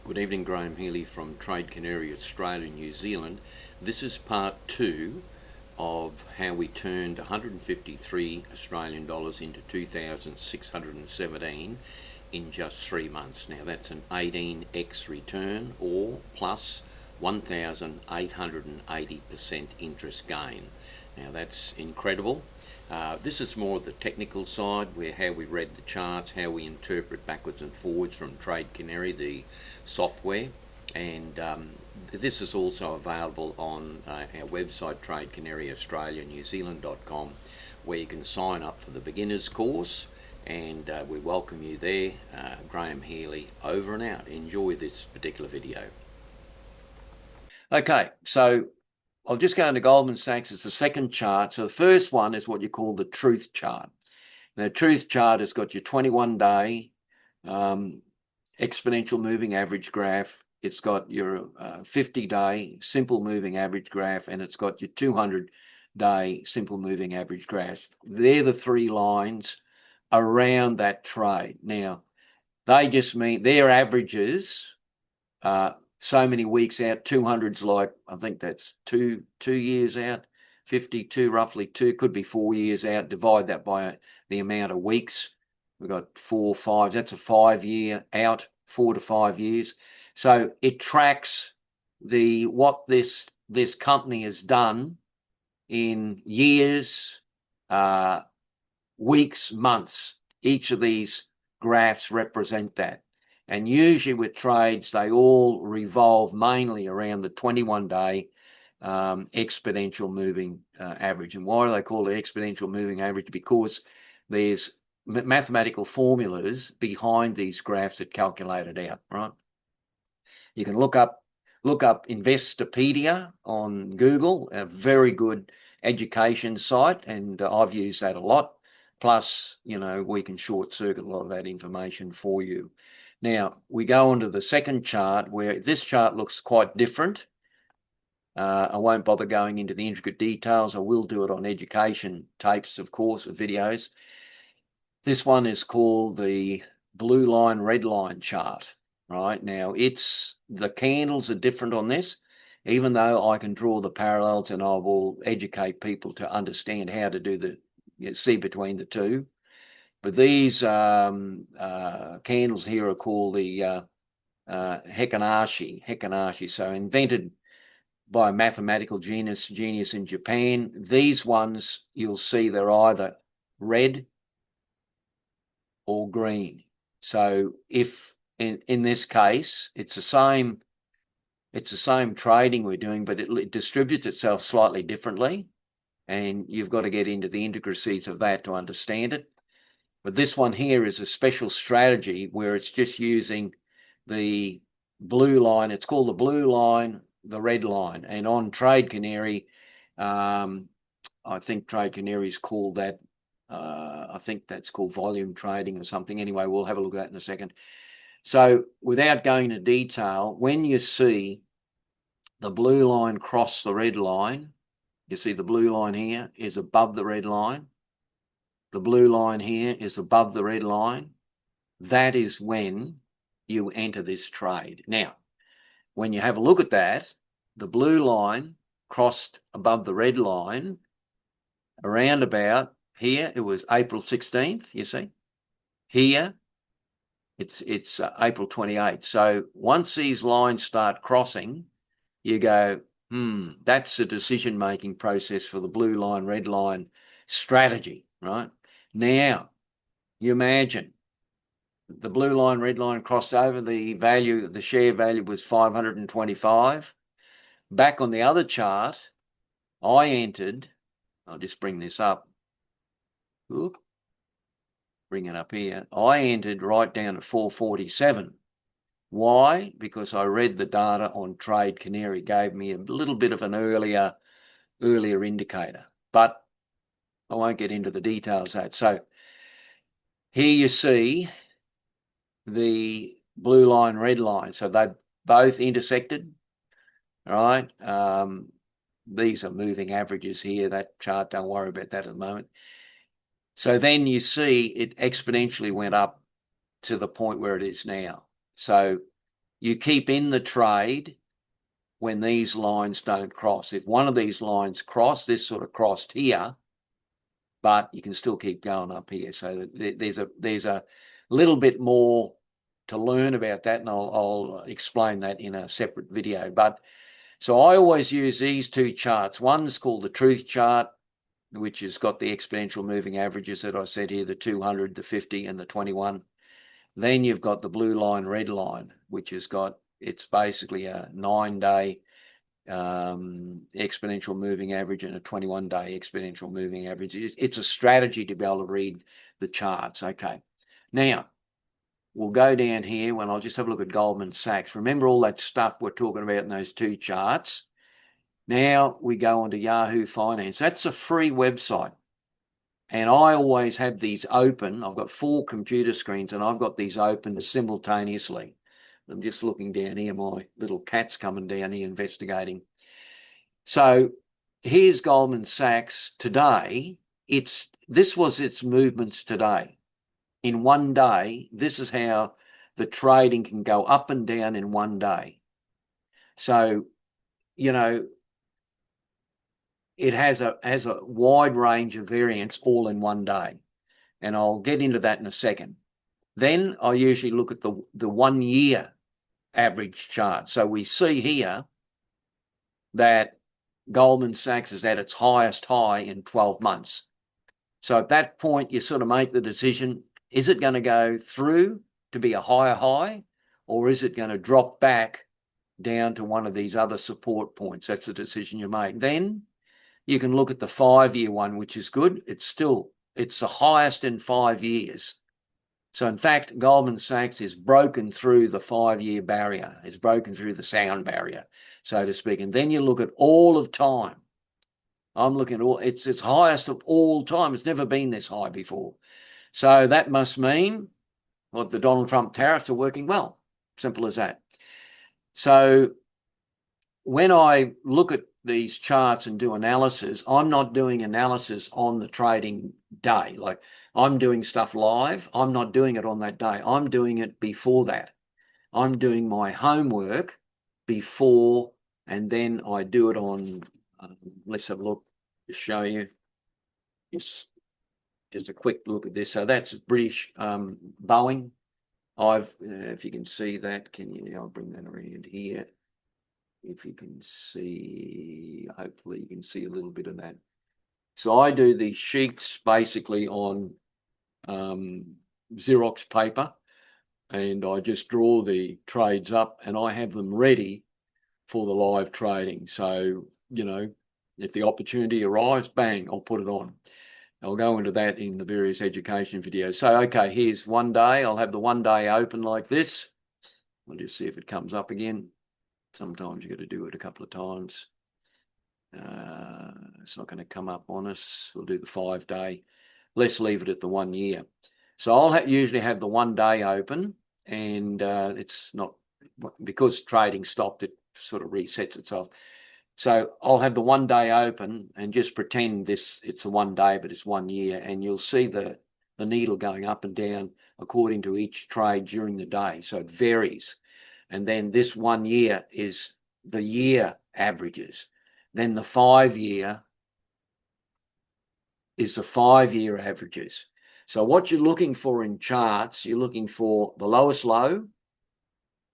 Good evening, Graham Healy from Trade Canary, Australia, New Zealand. This is part two of how we turned 153 Australian dollars into 2,617 in just 3 months. Now that's an 18x return or plus 1,880% interest gain. Now that's incredible. This is more of the technical side, where how we read the charts, how we interpret backwards and forwards from Trade Canary, the software, and this is also available on our website, Trade Canary Australia New Zealand.com, where you can sign up for the beginners course, and we welcome you there. Graham Healy, over and out. Enjoy this particular video. Okay, so I'll just go into Goldman Sachs. It's the second chart. So the first one is what you call the truth chart. The truth chart has got your 21-day exponential moving average graph. It's got your 50-day simple moving average graph, and it's got your 200-day simple moving average graph. They're the three lines around that trade. Now, they just mean their averages so many weeks out. 200's like, I think that's two years out. 52 roughly could be 4 years out. Divide that by the amount of weeks. We've got 4, 5. That's a 5-year out, 4 to 5 years. So it tracks what this company has done in years, weeks, months. Each of these graphs represent that. And usually with trades, they all revolve mainly around the 21-day exponential moving average. And why do they call it exponential moving average? Because there's mathematical formulas behind these graphs that calculate it out, right? You can look up Investopedia on Google, a very good education site, and I've used that a lot. Plus, we can short circuit a lot of that information for you. Now, we go on to the second chart, where this chart looks quite different. I won't bother going into the intricate details. I will do it on education tapes, of course, of videos. This one is called the blue line, red line chart, right? Now, the candles are different on this, even though I can draw the parallels, and I will educate people to understand how to do see between the two. But these candles here are called the Hekanashi. So invented by a mathematical genius in Japan. These ones, you'll see they're either red or green. So if in this case, it's the same trading we're doing, but it distributes itself slightly differently. And you've got to get into the intricacies of that to understand it. But this one here is a special strategy where it's just using the blue line. It's called the blue line, the red line. And on Trade Canary, I think Trade Canary's called that, I think that's called volume trading or something. Anyway, we'll have a look at that in a second. So without going into detail, when you see the blue line cross the red line, you see the blue line here is above the red line. The blue line here is above the red line. That is when you enter this trade. Now, when you have a look at that, the blue line crossed above the red line around about here. It was April 16th, you see. Here, it's April 28th. So once these lines start crossing, you go, that's the decision-making process for the blue line, red line strategy, right? Now, you imagine the blue line, red line crossed over, the share value was 525. Back on the other chart, I entered, I'll just bring this up. Bring it up here. I entered right down to 447. Why? Because I read the data on Trade Canary, gave me a little bit of an earlier indicator, but I won't get into the details of that. So here you see the blue line, red line. So they both intersected, right? These are moving averages here. That chart, don't worry about that at the moment. So then you see it exponentially went up to the point where it is now. So you keep in the trade when these lines don't cross. If one of these lines cross, this sort of crossed here, but you can still keep going up here. So there's a little bit more to learn about that, and I'll explain that in a separate video. But so I always use these two charts. One's called the truth chart, which has got the exponential moving averages that I said here, the 200, the 50, and the 21. Then you've got the blue line, red line, which has got, it's basically a 9-day exponential moving average and a 21-day exponential moving average. It's a strategy to be able to read the charts. Okay. Now, we'll go down here when I'll just have a look at Goldman Sachs. Remember all that stuff we're talking about in those two charts. Now we go on to Yahoo Finance. That's a free website. And I always have these open. I've got 4 computer screens and I've got these open simultaneously. I'm just looking down here. My little cat's coming down here investigating. So here's Goldman Sachs today. This was its movements today. In one day, this is how the trading can go up and down in one day. So, you know, it has a wide range of variance all in one day. And I'll get into that in a second. Then I usually look at the 1 year average chart. So we see here that Goldman Sachs is at its highest high in 12 months. So at that point, you sort of make the decision, is it going to go through to be a higher high, or is it going to drop back down to one of these other support points? That's the decision you make. Then you can look at the 5-year one, which is good. It's the highest in 5 years. So in fact, Goldman Sachs is broken through the 5-year barrier. It's broken through the sound barrier, so to speak. And then you look at all of time. I'm looking at it's highest of all time. It's never been this high before. So that must mean, well, the Donald Trump tariffs are working well. Simple as that. So when I look at these charts and do analysis, I'm not doing analysis on the trading day. Like, I'm doing stuff live. I'm not doing it on that day. I'm doing it before that. I'm doing my homework before, and then I do it on, let's have a look to show you. Just a quick look at this. So that's British Boeing. If you can see that, I'll bring that around here. If you can see, hopefully you can see a little bit of that. So I do these sheets basically on Xerox paper, and I just draw the trades up and I have them ready for the live trading. So, you know, if the opportunity arrives, bang, I'll put it on. I'll go into that in the various education videos. So, okay, here's 1 day. I'll have the 1 day open like this. I'll just see if it comes up again. Sometimes you've got to do it a couple of times. It's not going to come up on us. We'll do the 5-day. Let's leave it at the 1 year. So I'll usually have the 1 day open, and it's not, because trading stopped, it sort of resets itself. So I'll have the 1 day open and just pretend it's a 1 day, but it's 1 year, and you'll see the needle going up and down according to each trade during the day. So it varies. And then this 1 year is the year averages. Then the 5 year is the 5-year averages. So what you're looking for in charts, you're looking for the lowest low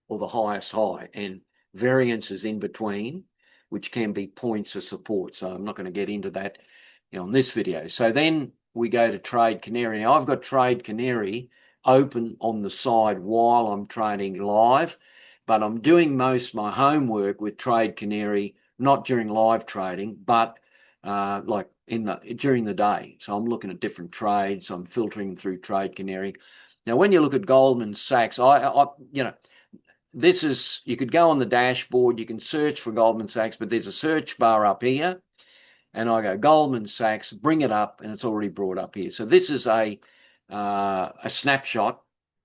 or the highest high, and variances in between, which can be points of support. So I'm not going to get into that in this video. So then we go to Trade Canary. Now I've got Trade Canary open on the side while I'm trading live, but I'm doing most of my homework with Trade Canary, not during live trading, but like during the day. So I'm looking at different trades. I'm filtering through Trade Canary. Now, when you look at Goldman Sachs, this is, you could go on the dashboard, you can search for Goldman Sachs, but there's a search bar up here, and I go Goldman Sachs, bring it up, and it's already brought up here. So this is a snapshot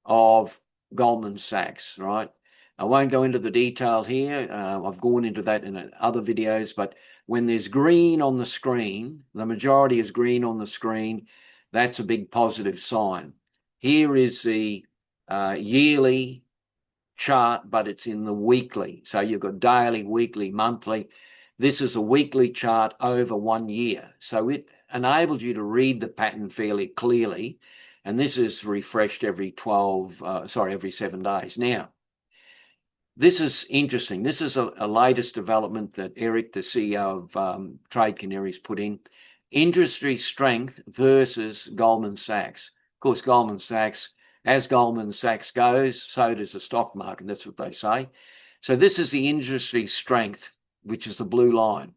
of Goldman Sachs, right? I won't go into the detail here. I've gone into that in other videos, but when there's green on the screen, the majority is green on the screen, that's a big positive sign. Here is the yearly chart, but it's in the weekly. So you've got daily, weekly, monthly. This is a weekly chart over 1 year. So it enables you to read the pattern fairly clearly. And this is refreshed every every 7 days. Now, this is interesting. This is a latest development that Eric, the CEO of Trade Canary, has put in. Industry strength versus Goldman Sachs. Of course, Goldman Sachs, as Goldman Sachs goes, so does the stock market. That's what they say. So this is the industry strength, which is the blue line.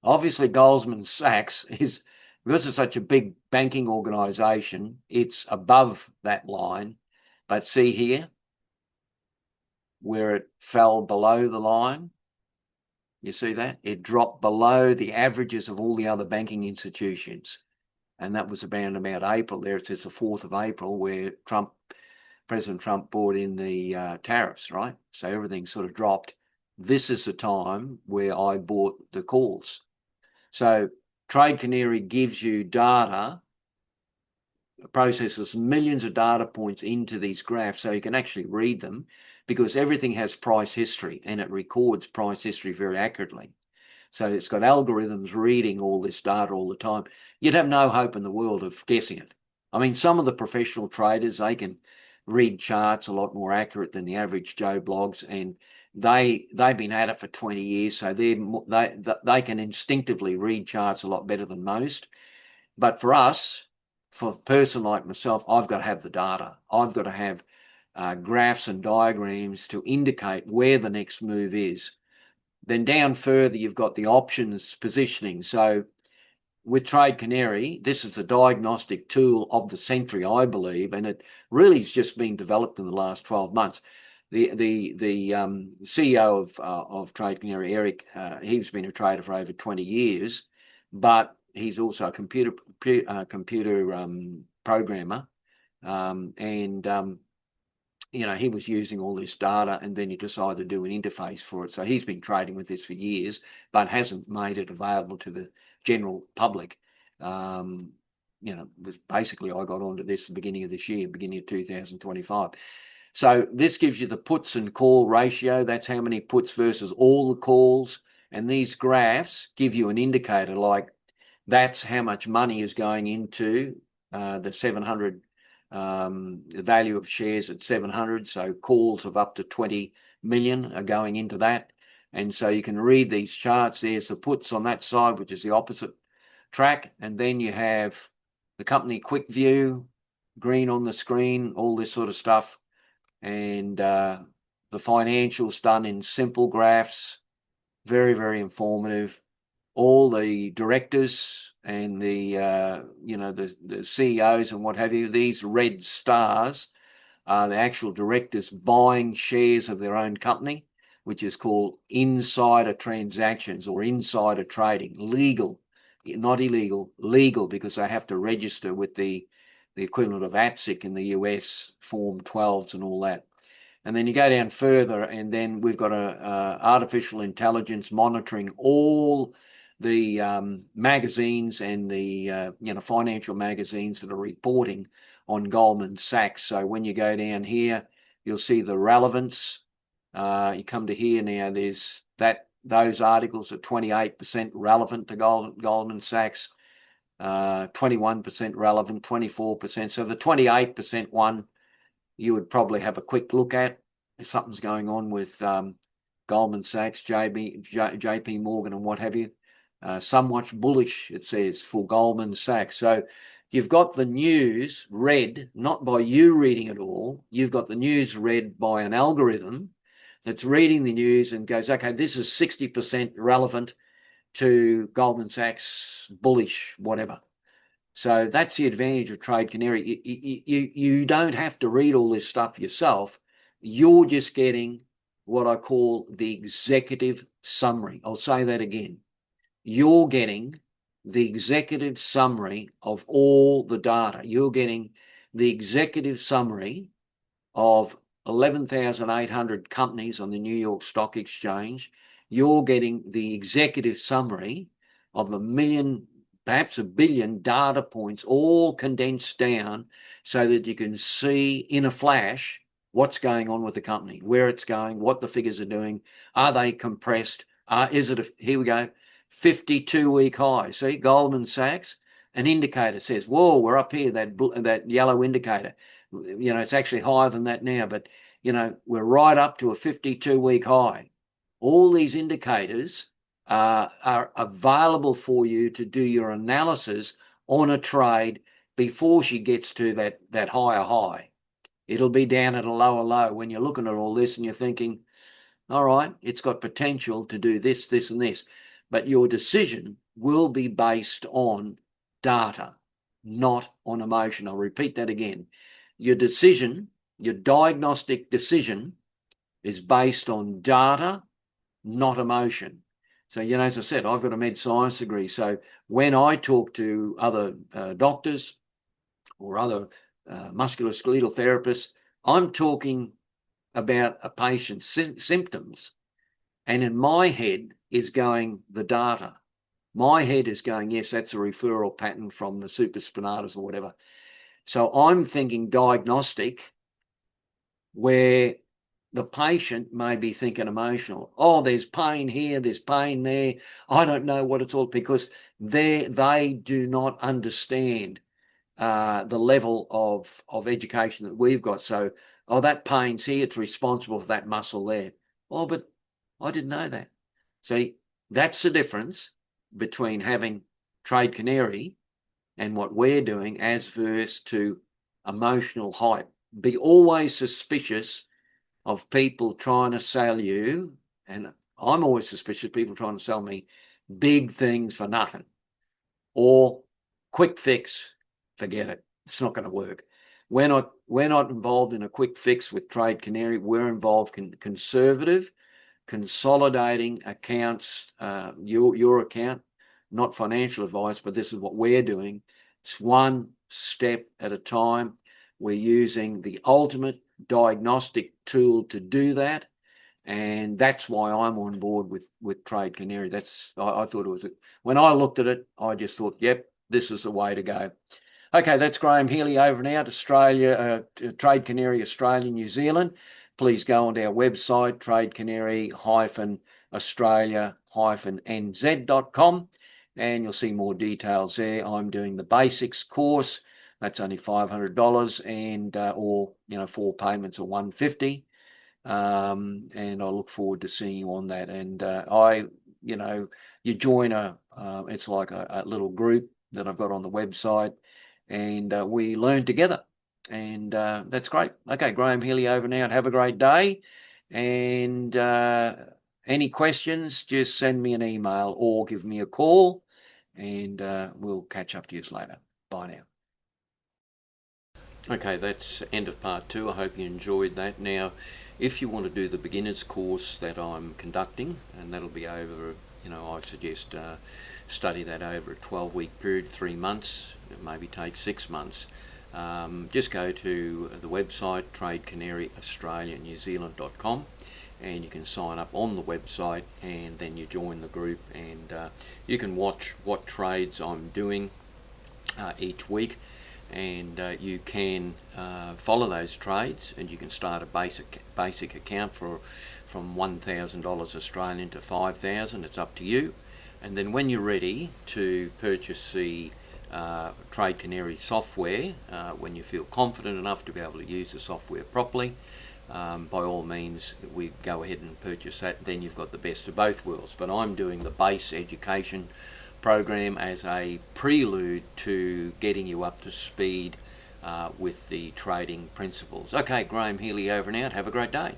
Obviously, Goldman Sachs is, because it's such a big banking organization, it's above that line. But see here, where it fell below the line, you see that? It dropped below the averages of all the other banking institutions. And that was about April. There it says the 4th of April, where President Trump brought in the tariffs, right? So everything sort of dropped. This is the time where I bought the calls. So Trade Canary gives you data, processes millions of data points into these graphs so you can actually read them, because everything has price history and it records price history very accurately. So it's got algorithms reading all this data all the time. You'd have no hope in the world of guessing it. I mean, some of the professional traders, they can read charts a lot more accurate than the average Joe blogs, and they've been at it for 20 years, so they can instinctively read charts a lot better than most. But for us, for a person like myself, I've got to have the data. I've got to have graphs and diagrams to indicate where the next move is. Then down further, you've got the options positioning. So with Trade Canary, this is a diagnostic tool of the century, I believe, and it really has just been developed in the last 12 months. The CEO of Trade Canary, Eric, he's been a trader for over 20 years, but he's also a computer programmer, and he was using all this data, and then he decided to do an interface for it. So he's been trading with this for years, but hasn't made it available to the general public. Basically I got onto this at the beginning of this year, beginning of 2025. So this gives you the puts and call ratio. That's how many puts versus all the calls. And these graphs give you an indicator, like that's how much money is going into the 700, the value of shares at 700. So calls of up to 20 million are going into that. And so you can read these charts. There's the puts on that side, which is the opposite track. And then you have the company quick view, green on the screen, all this sort of stuff. And the financials done in simple graphs, very, very informative. All the directors and the CEOs and what have you, these red stars are the actual directors buying shares of their own company, which is called insider transactions or insider trading. Legal, not illegal, legal, because they have to register with the equivalent of ATSIC in the US, Form 12s and all that. And then you go down further, and then we've got artificial intelligence monitoring all the magazines and the financial magazines that are reporting on Goldman Sachs. So when you go down here, you'll see the relevance. You come to here now, there's those articles are 28% relevant to Goldman Sachs, 21% relevant, 24%. So the 28% one, you would probably have a quick look at if something's going on with Goldman Sachs, JP Morgan and what have you. Somewhat bullish, it says, for Goldman Sachs. So you've got the news read, not by you reading it all. You've got the news read by an algorithm that's reading the news and goes, okay, this is 60% relevant to Goldman Sachs, bullish, whatever. So that's the advantage of Trade Canary. You don't have to read all this stuff yourself. You're just getting what I call the executive summary. I'll say that again. You're getting the executive summary of all the data. You're getting the executive summary of 11,800 companies on the New York Stock Exchange. You're getting the executive summary of a million, perhaps a billion data points, all condensed down so that you can see in a flash what's going on with the company, where it's going, what the figures are doing. Are they compressed? Here we go, 52-week high. See, Goldman Sachs, an indicator says, whoa, we're up here, that yellow indicator. It's actually higher than that now, but, we're right up to a 52-week high. All these indicators are available for you to do your analysis on a trade before she gets to that higher high. It'll be down at a lower low when you're looking at all this and you're thinking, all right, it's got potential to do this, this, and this. But your decision will be based on data, not on emotion. I'll repeat that again. Your decision, your diagnostic decision, is based on data, not emotion. So, as I said, I've got a med science degree. So when I talk to other doctors or other musculoskeletal therapists, I'm talking about a patient's symptoms. And in my head is going the data. My head is going, yes, that's a referral pattern from the supraspinatus or whatever. So I'm thinking diagnostic, where the patient may be thinking emotional. Oh, there's pain here, there's pain there. I don't know what it's all, because they do not understand the level of education that we've got. So, oh, that pain's here, it's responsible for that muscle there. Oh, but I didn't know that. See, that's the difference between having Trade Canary and what we're doing as versus to emotional hype. Be always suspicious of people trying to sell you, and I'm always suspicious of people trying to sell me big things for nothing, or quick fix. Forget it. It's not going to work. We're not involved in a quick fix with Trade Canary. We're involved in conservative, consolidating accounts, your account, not financial advice, but this is what we're doing. It's one step at a time. We're using the ultimate diagnostic tool to do that. And that's why I'm on board with Trade Canary. I thought it was, when I looked at it, I just thought, yep, this is the way to go. Okay, that's Graham Healy over and out. Australia, Trade Canary Australia, New Zealand. Please go onto our website, tradecanary-australia-nz.com, and you'll see more details there. I'm doing the basics course. That's only $500, and or 4 payments of $150. And I look forward to seeing you on that. And you join it's like a little group that I've got on the website, and we learn together, and that's great. Okay, Graham Healy over now. Have a great day, and any questions, just send me an email or give me a call, and we'll catch up to you later. Bye now. Okay, that's end of part 2. I hope you enjoyed that. Now, if you want to do the beginner's course that I'm conducting, and that'll be over, I suggest study that over a 12-week period, 3 months, it maybe take 6 months. Just go to the website, tradecanary-australia-new-zealand.com, and you can sign up on the website, and then you join the group, and you can watch what trades I'm doing each week, and you can follow those trades, and you can start a basic account from $1,000 Australian to $5,000. It's up to you. And then when you're ready to purchase the Trade Canary software, when you feel confident enough to be able to use the software properly, by all means, we go ahead and purchase that. Then you've got the best of both worlds. But I'm doing the base education program as a prelude to getting you up to speed with the trading principles. Okay, Graham Healy over and out. Have a great day.